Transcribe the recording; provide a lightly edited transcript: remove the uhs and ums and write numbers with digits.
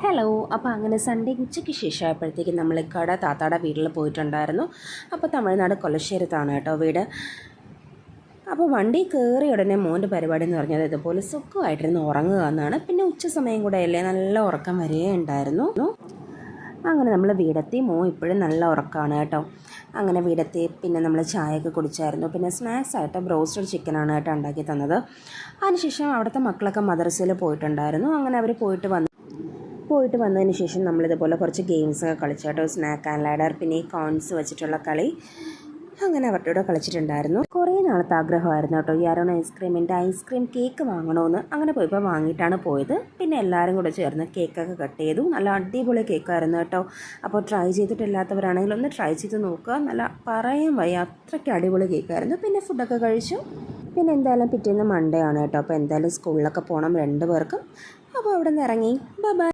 Hello. അപ്പോൾ അങ്ങനെ Sunday ഉച്ചയ്ക്ക് ശേഷമായപ്പോഴത്തേക്കും നമ്മൾ താത്താടെ വീട്ടിൽ പോയിട്ടുണ്ടായിരുന്നു. അപ്പോൾ തമിഴ്നാട് കൊല്ലശ്ശേരത്താണ് കേട്ടോ വീട്. അപ്പോൾ വണ്ടി കയറി ഉടനെ മോൻ്റെ പരിപാടി എന്ന് പറഞ്ഞത് ഇതുപോലെ സുഖമായിട്ടിരുന്ന് ഉറങ്ങുക എന്നാണ്. പിന്നെ ഉച്ച സമയം കൂടെ അല്ലേ, നല്ല ഉറക്കം വരികയുണ്ടായിരുന്നു. അങ്ങനെ നമ്മൾ വീടെത്തി. ഇപ്പോഴും നല്ല ഉറക്കമാണ് കേട്ടോ. അങ്ങനെ വീടെത്തി. പിന്നെ നമ്മൾ ചായയൊക്കെ കുടിച്ചായിരുന്നു. പിന്നെ സ്നാക്സ് ആയിട്ട് ബ്രോസ്റ്റഡ് ചിക്കനാണ് കേട്ടോ ഉണ്ടാക്കി തന്നത്. അതിനുശേഷം അവിടുത്തെ മക്കളൊക്കെ മദ്രസയിൽ പോയിട്ടുണ്ടായിരുന്നു. അങ്ങനെ അവർ പോയിട്ട് വന്നതിന് ശേഷം നമ്മളിതുപോലെ കുറച്ച് ഗെയിംസൊക്കെ കളിച്ചു കേട്ടോ. സ്നാക്ക് ആൻഡ് ലാഡർ, പിന്നെ ഈ കോൺസ് വെച്ചിട്ടുള്ള കളി, അങ്ങനെ അവരുടെ കൂടെ കളിച്ചിട്ടുണ്ടായിരുന്നു. കുറേ നാളത്തെ ആഗ്രഹമായിരുന്നു കേട്ടോ ഈ അരുൺ ഐസ്ക്രീം കേക്ക് വാങ്ങണമെന്ന്. അങ്ങനെ പോയപ്പോൾ വാങ്ങിയിട്ടാണ് പോയത്. പിന്നെ എല്ലാവരും കൂടെ ചേർന്ന് കേക്കൊക്കെ കട്ട് ചെയ്തു. നല്ല അടിപൊളി കേക്കായിരുന്നു കേട്ടോ. അപ്പോൾ ട്രൈ ചെയ്തിട്ടില്ലാത്തവരാണെങ്കിൽ ഒന്ന് ട്രൈ ചെയ്ത് നോക്കുക. നല്ല പറയാൻ വയ്യ, അത്രയ്ക്ക് അടിപൊളി കേക്കായിരുന്നു. പിന്നെ ഫുഡൊക്കെ കഴിച്ചു. പിന്നെ എന്തായാലും പിറ്റേന്ന് മൺഡേ ആണ് കേട്ടോ. അപ്പോൾ എന്തായാലും സ്കൂളിലൊക്കെ പോകണം 2 പേർക്കും. അപ്പോൾ അവിടെ നിന്ന് ഇറങ്ങി. ബൈ.